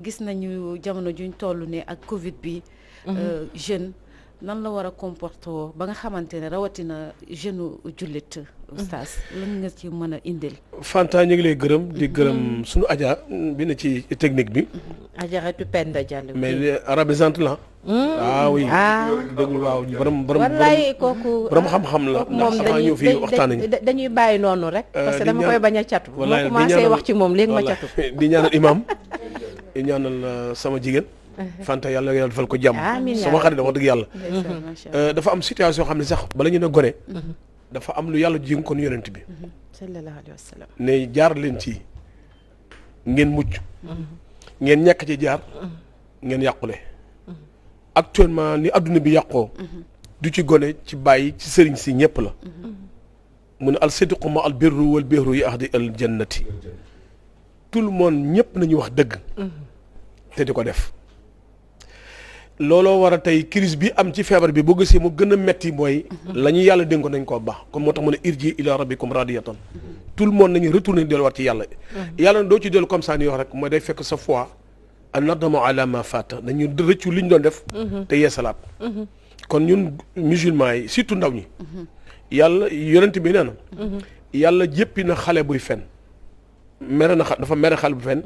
gis nañu jamono juñ toll ne ak Covid bi. jeune nan la war a comporter ba nga xamante ne rawatina jeune jullit. oustaz lan nga ci mën a indil. Fanta ñu ngi lay gërëm di gërëm sunu Adja bi na ci technique bi. Ajaratu Penda Diallo. mais arabisante la. ah oui dëgg waaw borom wallaay kooku borom xam-xam la. moom ndax ñëw fii waxtaan nañu dañuy bàyyi noonu rek. parce que dama koy bañ a catu. wallaay moo commencé wax ci moom léegi ma catu. di ñaanal imam di ñaanal sama jigéen. Fanta yàlla yàlla defal ko jàmm. amiin sama xarit wax dëgg yàlla. dafa am situation xam ne sax bala ñu ne gone. dafa am lu yàlla jéng kon yonent bi. sallallahu alayhi wa sallam. ne jaar leen ci ngeen mucc. ngeen ñàkk ci jaar. ngeen yàqule. actuellement ni adduna bi yàqoo. du ci gone ci bàyyi ci sëriñ si ñëpp la. mu ne al sidqu ma al birru wal birru yahdi al jannati. tout le monde ñëpp nañu wax dëgg. te di ko def. looloo war a tey crise bi am ci feebar bi boo gisee mu gën a metti mooy. la ñu yàlla dénk ko nañ koo baax comme moo tax mu ne irji ila rabbikum radiyatan. tout le monde nañu retourner delluwaat ci yàlla. yàlla doo ci dellu comme ça ni wax rek mooy day fekk sa foi. an nadamu ala ma fata dañu rëccu li ñu doon def. te yeesalaat. kon ñun musulmans yi surtout ndaw ñi. yàlla yonent bi nee na. yàlla jéppi na xale buy fen. mere na dafa mere xale bu fen.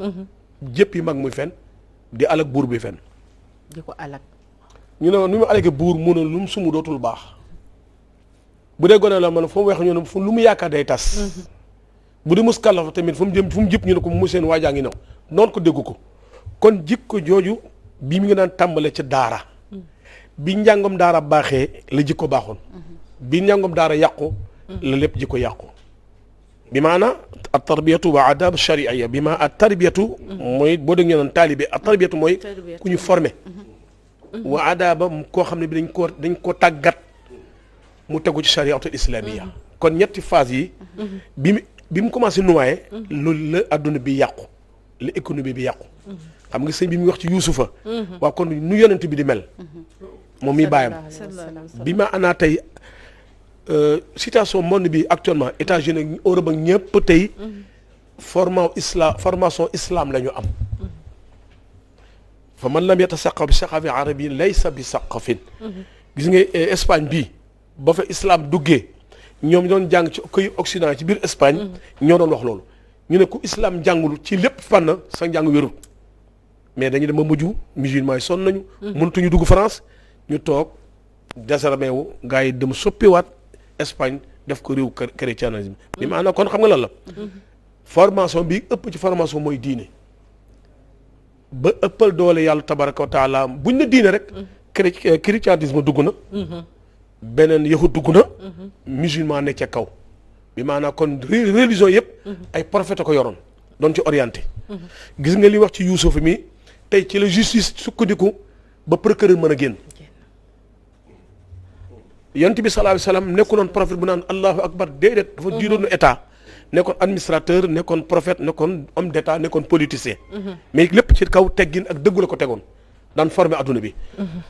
jéppi mag muy fen di alak buur buy fen. di ko alak. ñu ne nu mu alake buur mu ne lu mu sumu dootul baax. bu dee gone la man fu mu weex ñu ne fu lu mu yaakaar day tas. bu dee muskàllafa tamit fu mu jëm fu mu jëpp ñu ne ko mu seen waajaa ngi new noonu ko déggu ko. kon jikko jooju bi mu ngi daan tàmbale ca daara. bi njàngom daara baaxee la jikko baaxoon. bi njàngom daara yàqu. la lépp jikko yàqu. bi maana at tarbiyatu wa adab shari'iyya bi ma at tarbiyatu mooy boo dégg ñu naan taalibe at tarbiyatu mooy ku ñu formé. wa adaba koo xam ne bi dañ koo tàggat mu tegu ci shari'atu islamiyya kon ñetti phase yi. bi mu commencé noyé. loolu la adduna bi yàqu. la économie bi yàqu. xam nga sëñ bi mu wax ci Yuusufa. waaw kon nu yonent bi di mel. moom mi bàyyam bi ma anaa tey situation monde bi actuellement États-Unis Europe ak ñëpp tey formation islam la ñu am. fa man lam yatasaqaf bi saqafi arabi laysa bi saqafin. gis nga Espagne bii ba fa islam duggee ñoom doon jàng ci këy Occident ci biir Espagne. ñoo doon wax loolu ñu ne ku islam jàngulu ci lépp fànn sa njàng wérul. mais dañu dem ba mujj musulmans yi sonn nañu. mënatuñu dugg France ñu toog désarmé wu gars yi dem soppiwaat Espagne def ko réew chrétianisme. bi maanaam kon xam nga lan la. formation bi ëpp ci formation mooy diine. ba ëppal doole yàlla tabaraka wa taala buñ ne diine rek. chrétianisme dugg na. beneen yahud dugg na. musulman ne ca kaw. bi maanaam kon religion yëpp. ay prophète ko yoroon doon ci orienté. gis nga li wax ci Yuusuf mi tey ci la justice sukkandiku ba procureur mën a génn. yonent bi sallallahu alayhi wasallam nekkuloon prophète bu naan allahu akbar déedéet dafa jiidoon état nekkoon administrateur nekkoon prophète nekkoon homme d'état nekkoon politicien. mais lépp ci kaw teggin ak dëggu la ko tegoon daan formé adduna bi.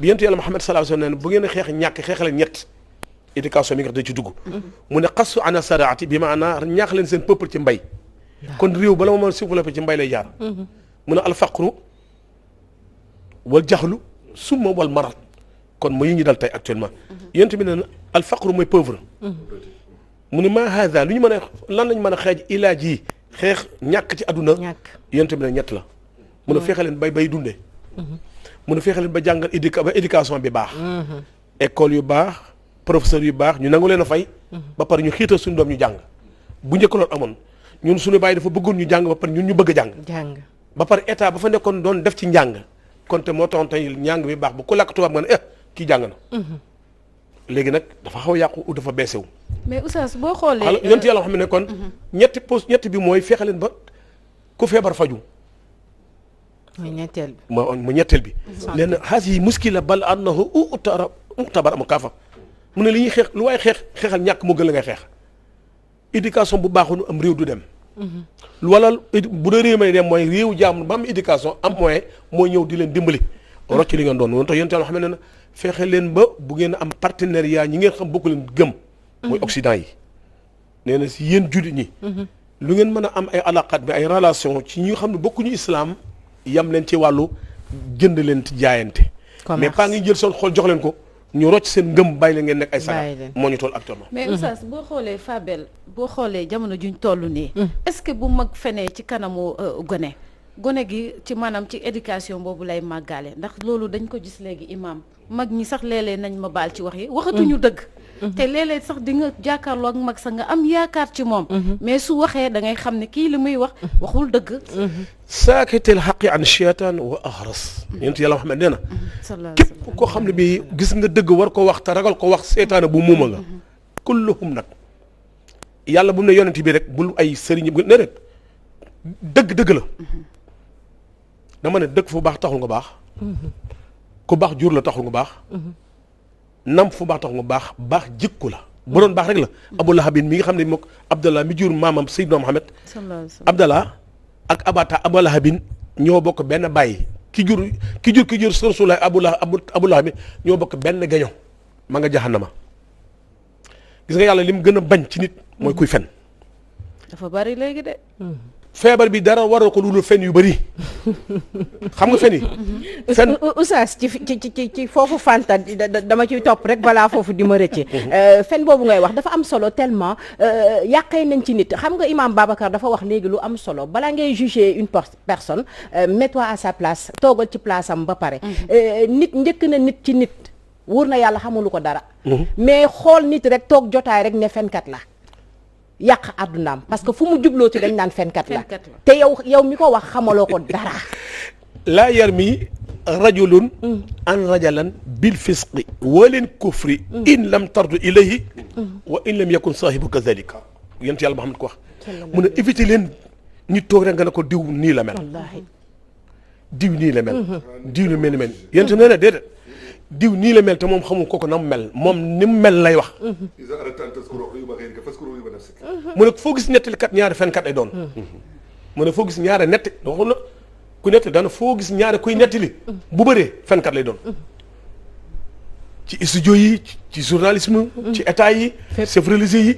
bi yonent yàlla Muhammad sallallahu alayhi wasallam ne bu ngeen xeex ñàkk xeexale ñett éducation bi nga xam ne ci dugg. mu ne xasu ana saraati bi maanaam ñaax leen seen peuple ci mbay. kon réew bala ma mën a développé ci mbay lay jaar. mu ne alfaqru wal jaxlu summa wal marad kon mooy yi ñu dal tey actuellement. yonent bi ne alfaqru mooy pauvre. mu ne maa haada lu ñu mën a lan lañ mën a xeej ilaaj yi xeex ñàkk ci àdduna. yonent bi ne ñett la. mun a fexe leen bay dundee. mun a fexe leen ba jàngal éducation bi baax. école yu baax professeur yu baax ñu nangu leen a fay. ba pare ñu xiital suñu doom ñu jàng bu njëkk loolu amoon. ñun suñu bàyyi dafa bëggoon ñu jàng ba pare ñun ñu bëgg a jàng. ba pare état ba fa nekkoon doon def ci njàng. kon te moo taxoon tey njàng bi baax ba ku làkk tubaab nga ne kii jàng na. léegi nag dafa xaw a yàqu dafa beesewu. mais oustaz boo xoolee. alors yonent yàlla xam ne kon. ñetti bi mooy fexe leen ba ku feebar faju. mooy ñetteel bi. mu ñetteel bi. nee na haasi muskila bal annahu utabar mu kaafa mu ne li ñuy xeex lu waaye xeexal ñàkk moo gën la ngay xeex. éducation bu baaxul am réew du dem. wala bu dee réew mi dem mooy réew jàmm ba am éducation am moyen mooy ñëw di leen dimbali. rocc li ngeen doon woon tax yéen itam xam ne ne fexe leen ba bu ngeen am partenariat ñi ngeen xam bokk leen gëm. mooy Occident yi. nee na si yéen jullit ñi. lu ngeen mën a am ay alaqat bi ay relation ci ñi nga xam ne bokkuñu islam yam leen ci wàllu jënd leen ci jaayante mais pas ngi jël seen xol jox leen ko ñu rocc seen ngëm bàyyi leen ngeen nekk ay sagar moo ñu toll actuellement. mais Oustaz boo xoolee Fabel boo xoolee jamono juñ toll nii est-ce que bu mag fenee ci kanamu gone gi ci maanaam ci éducation boobu lay màggaale ndax loolu dañ ko gis léegi imam mag ñi sax léeg-léeg nañ ma baal ci wax yi waxatuñu dëgg te léeg-léeg sax di nga jàkkaarloo ak mag sax nga am yaakaar ci moom mais su waxee da ngay xam ne kii li muy wax waxul dëgg saakitil xaqi an cheytaan wa ahras yent yàlla Muhammad nee na képp koo xam ne bi gis nga dëgg war ko wax te ragal ko wax seetaane bu muuma nga kulluhum nag yàlla bu mu ne yonent bi rek bul ay sëriñ bu ne rek dëgg la dama ne dëgg fu baax taxul nga baax ku baax jur la taxul nga baax nam fu baax taxul nga baax jikku la bu doon baax rek la Abu Lahab mi nga xam ne mook Abdallah mi jur maamam Seydina Muhammad Abdallah ak Abu Lahab ñoo bokk benn bàyyi ki jur Rasulullah Abu Lahab ñoo bokk benn gaño ma nga jahannama gis nga yàlla li mu gën a bañ ci nit mooy kuy fen dafa bari léegi de feebar bi dara waral ko lu fen yu bëri xam nga fen yi. fen Oustaz ci foofu Fanta dama ciy topp rek balaa foofu di ma rëcce. fen boobu ngay wax dafa am solo tellement yàqee nañ ci nit xam nga Imam Babacar dafa wax léegi lu am solo balaa ngay juger une personne mets-toi à sa place toogal ci place am ba pare. nit njëkk na nit ci nit wóor na yàlla xamulu ko dara. mais xool nit rek toog jotaay rek ne fenkat la. yàq àddunaam parce que fu mu jubloo ci dañ naan fenkat la te yow mi ko wax xamaloo ko dara laa yarmi rajulun an rajalan bil fisqi walin kufri in lam tardu ilayhi wa in lam yakun saahibu kazalika yent yàlla Muhammad ko wax mu ne éviter leen ñu toog rek nga ne ko diw nii la mel diw nii la mel diw ni mel yent nee na déedéet diw nii la mel te moom xamul kooku na mu mel moom ni mu mel lay wax mu ne foo gis nettalikat ñaari fenkat ay doon mu ne foo gis ñaari netti waxul na ku nettali daana foo gis ñaari kuy nettali bu bëree fenkat lay doon ci studio yi ci journalisme ci état yi chef religieux yi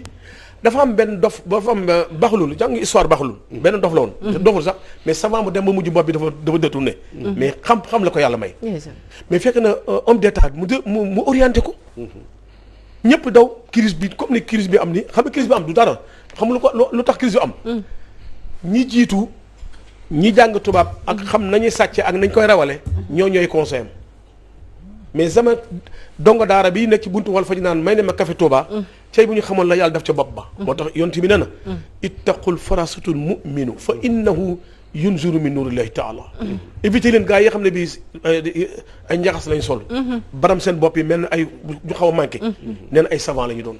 dafa am benn dof dafa am baxalul jàng histoire baxalul benn dof la woon te doful sax mais savant mu dem ba mujj bopp bi dafa détourné mais xam la ko yàlla may mais fekk na homme d'état mu orienté ko ñëpp daw crise bi comme ni crise bi am ni xam nga crise bi am du dara xam lu tax crise bi am ñi jiitu ñi jàng tubaab ak xam nañuy sàcce ak nañ koy rawale ñooy conseil am mais sama dongo daara bi nekk ci buntu wal faji naan may ne ma café Touba cay bu ñu xamoon la yàlla def ca bopp ba moo tax yonent bi nee na ittaqul farasatul mu'minu fa innahu yunzuru min nurillahi taala éviter leen gars yi xam ne bii ay njaxas lañ sol baram seen bopp yi mel na ay ju xaw a manqué nee na ay savant la ñu doon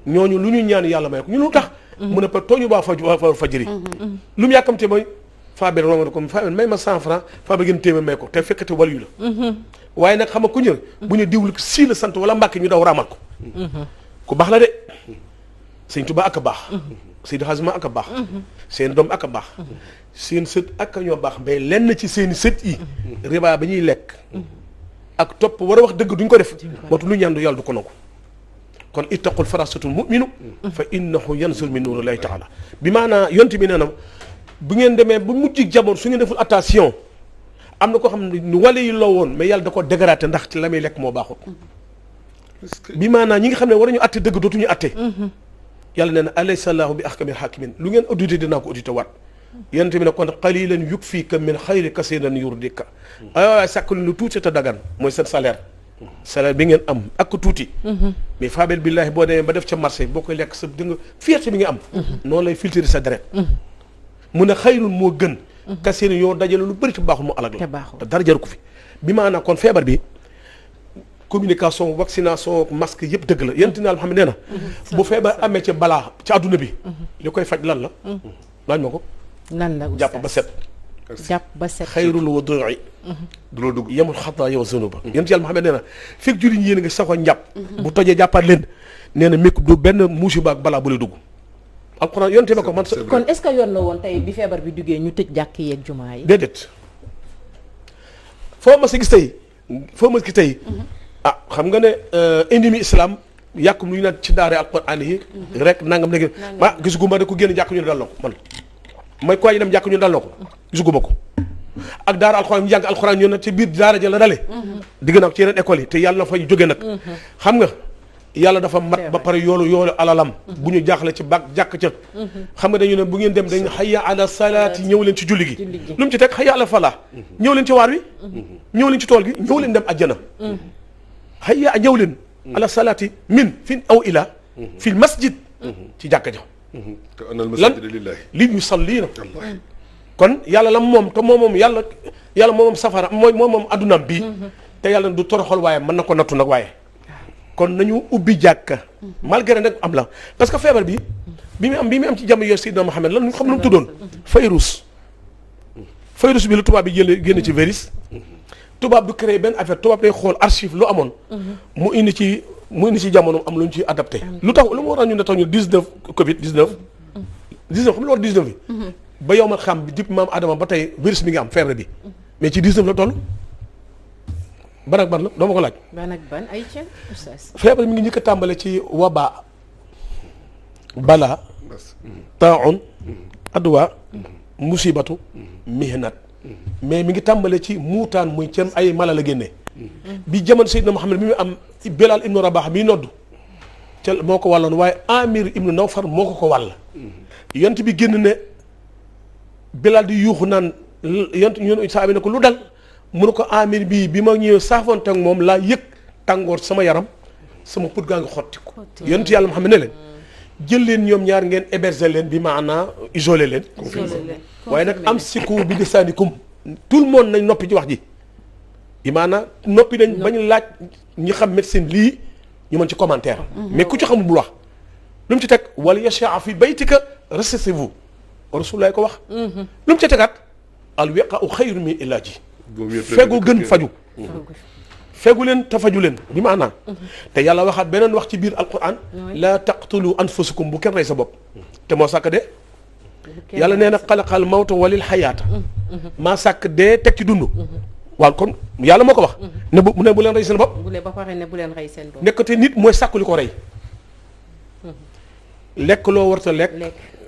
ñooñu lu ñu ñaan yàlla may ko ñu lu tax mu ne pa tooñu baa fajiri lu mu yàkkamte mooy Fabel romana ko Fabel may ma 100 francs Fabel gën téeméer may ko te fekkate wàllu la waaye nag xam nga ku ñëw bu ñu diwlu sii la sant wala mbàkke ñu daw raamal ko ku baax la de sëñ Tuba ak a baax Seydi Xasima ak a baax seen doom ak a baax seen sët ak a ñoo baax mais lenn ci seeni sët yi riba ba ñuy lekk ak topp war a wax dëgg duñ ko def mootu lu ñaan du yàlla du ko nangu kon ittaqul farasatul mu'minu fa innahu yanzur min nurillahi taala bi maanaa yonte bi nee na bu ngeen demee ba mujj jamono su ngeen deful attention am na koo xam ne wale yi loo woon mais yàlla da ko dégraté ndax ci la muy lekk moo baaxut bi maanaam ñi nga xam ne war nañu atte dëgg dootuñu atte yàlla nee na alaysa llaahu bi ahkamil hakimin lu ngeen audité dinaa ko audité waat yonent bi ne kon qalilan yukfika min xayri kasiran yurdika ay sàkk lu tuuti te dagan mooy seen salaire bi ngeen am ak tuuti mais Fabel billahi boo demee ba def ca marché boo koy lekk sa di nga fierté bi nga am noonu lay filtrer sa deret mu ne xayrun moo gën kasiran yoo dajale lu bëri te baaxul mu alag la te dara jaru ko fi bi maanaam kon feebar bi communication vaccination masque yëpp dëgg la yonent na xam ne nee na bu feebar amee ci balaa ci àdduna bi li koy faj lan la laaj ma ko lan la jàpp ba set xayrul wudu'i du la dugg yemul xataa yow zunuba yonent yàlla Muhammad nee na fekk jullit ñi yéen a ngi saxoo njàpp bu tojee jàppaat leen nee na mekk du benn musiba ak balaa bu lay dugg alxuraan yonte ba ko man kon est-ce que yoon la woon tey bi feebar bi duggee ñu tëj jàkk yeeg jumaa yi déedéet foo ma si gis tey xam nga ne ennemi islam yàqum lu ñu naan ci daare alxuraan yi rek nangam léegi gisuguma de ku génn jàkk ñu dal na ko man may ko yi dem jàkk ñu dal na ko gisuguma ko ak daara alxuraan ñu jàng alxuraan ñoo nag ci biir daara ja la dale digg naa ko ci yeneen école yi te yàlla na fay jóge nag xam nga yàlla dafa mat ba pare yoolu alalam bu ñu jaaxle ci bag jàkk ca xam nga dañu ne bu ngeen dem dañ hayya ala salaati ñëw leen ci julli gi lu mu ci teg hayya ala falaa ñëw leen ci waar wi ñëw leen ci tool gi ñëw leen dem ajjana hayya ñëw leen ala salaati min fin aw ila fil masjid ci jàkka ja lan li yusalliina kon yàlla la moom te moom moom safara moom addunaam bii te yàlla du toroxal waaye mën na ko nattu nag waaye kon nañu ubbi jàkka malgré nag am la parce que feebar bi bi mu am ci jamono yooyu Seydina Mohamed lan xam lu mu tuddoon virus bi la tubaab bi génn ci virus tubaab du créé benn affaire tubaab day xool archive lu amoon mu indi ci jamono am lu ñu ci adapté lu mu war a ñu ne tax ñu 19 Covid 19 xam lu war 19 bi ba yow ma xam bi depuis maam Adama ba tey virus bi nga am feebar bi mais ci 19 la toll ban ak ban la doo ma ko laaj. ban ak ban ay ceeb oustaz. feebar mi ngi njëkk a tàmbale ci waba balaa taaun adwa musibatu mihnat mais mi ngi tàmbale ci muutaan muy cem ay mala la génnee bi jamono Seydina Muhammad mi mu am Bilal ibnu Rabah mi noddu ca moo ko wàlloon waaye Amir ibnu Nawfar moo ko wàll yont bi génn ne Bilal di yuuxu naan yont ñun saabi ne ko lu dal mu ne ko Amir bii bi ma ñëwee saafoonte ak moom laa yëg tàngoor sama yaram sama put gaa ngi xotti ko yonent yàlla Muhammad ne leen jël leen ñoom ñaar ngeen héberger leen bi maanaa isolé leen waaye nag am siku bi lisaanikum tout le monde nañ noppi ci wax ji bi maanaa noppi nañ bañ laaj ñi xam médecine lii ñu mën ci commentaire mais ku ci xamul bul wax lu mu ci teg wala yashaa fi baytika recevez-vous Rasulullah ko wax lu mu ci tegaat al wiqa'u xayru min ilaaji fegu gën faju fegu leen te faju leen bi maanaa te yàlla waxaat beneen wax ci biir alquran laa taqtulu anfusakum bu kenn rey sa bopp te moo sàkk dee yàlla nee na xalaqal mawta walil xayaata maa sàkk dee teg ci dund waaw kon yàlla moo ko wax ne bu leen rey seen bopp ba pare ne bu leen rey seen bopp nekk te nit mooy sàkk li ko rey lekk loo warta lekk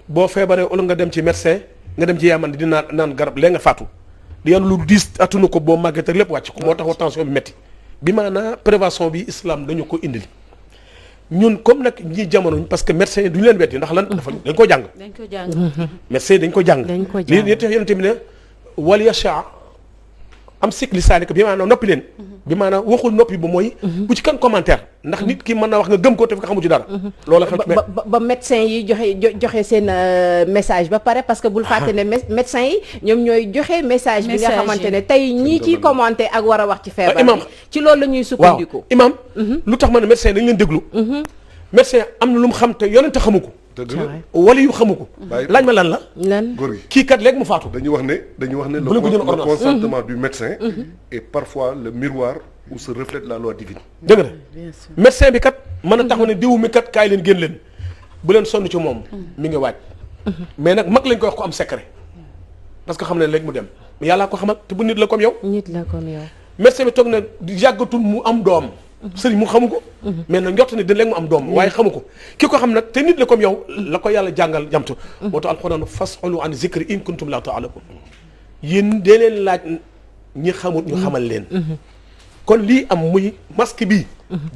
boo feebaree wala nga dem ci médecin nga dem ci yaaman di naan garab lee nga faatu di yan lu diis attunu ko boo màggee te lépp wàcc ko moo tax wa tension bi métti bi maanaa prévention bi islam dañu ko indil ñun comme nag ñi jamono parce que médecin duñu leen weddi ndax lan dafa dañ ko jàng médecin dañ ko jàng lii li tax yonente bi ne wal yasha am cycle lisanika bi maanaam noppi leen bi maanaam waxul noppi ba mooy bu ci kan commentaire ndax nit ki mën naa wax nga gëm ko te fi nga xamu ci dara loola xew ba médecin yi joxe seen message ba pare parce que bul fàtte ne médecin yi ñoom ñooy joxe message bi nga xamante ne tey ñii ciy commenté ak war a wax ci feebar bi ci loolu la ñuy sukkandiku waaw imam lu tax ma ne médecin dañ leen déglu médecin am na lu mu xam te yonente xamu ko wala yu xamu ko laaj ma lan la góor gi kii kat léegi mu faatu dañuy wax ne le consentement du médecin est parfois le miroir où se reflète la loi divine dëgg la médecin bi kat mën a taxaw ne diwu mi kat kaay leen génn leen bu leen sonn ci moom mi ngi waaj mais nag mag lañ koy wax ko am secret parce que xam ne léegi mu dem mais yàllaa ko xamal te bu nit la comme yow médecin bi toog na yàggatul mu am doom sëriñ mu xamu ko mais nag njort ne dina léegi mu am doom waaye xamu ko ki ko xam nag te nit la comme yow la ko yàlla jàngal jamtu moo tax alxuraan fasalu an zikri in kuntum la ta'lamun yéen dee leen laaj ñi xamut ñu xamal leen kon lii am muy masque bii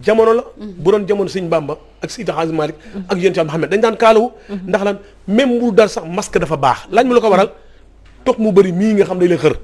jamono la bu doon jamono sëñ Bamba ak Seydi Hadji Malick ak yonent Yàlla Muhammad dañ daan kaalawu ndax lan même bu dal sax masque dafa baax laaj ma la ko waral toog mu bëri mii nga xam day lay xër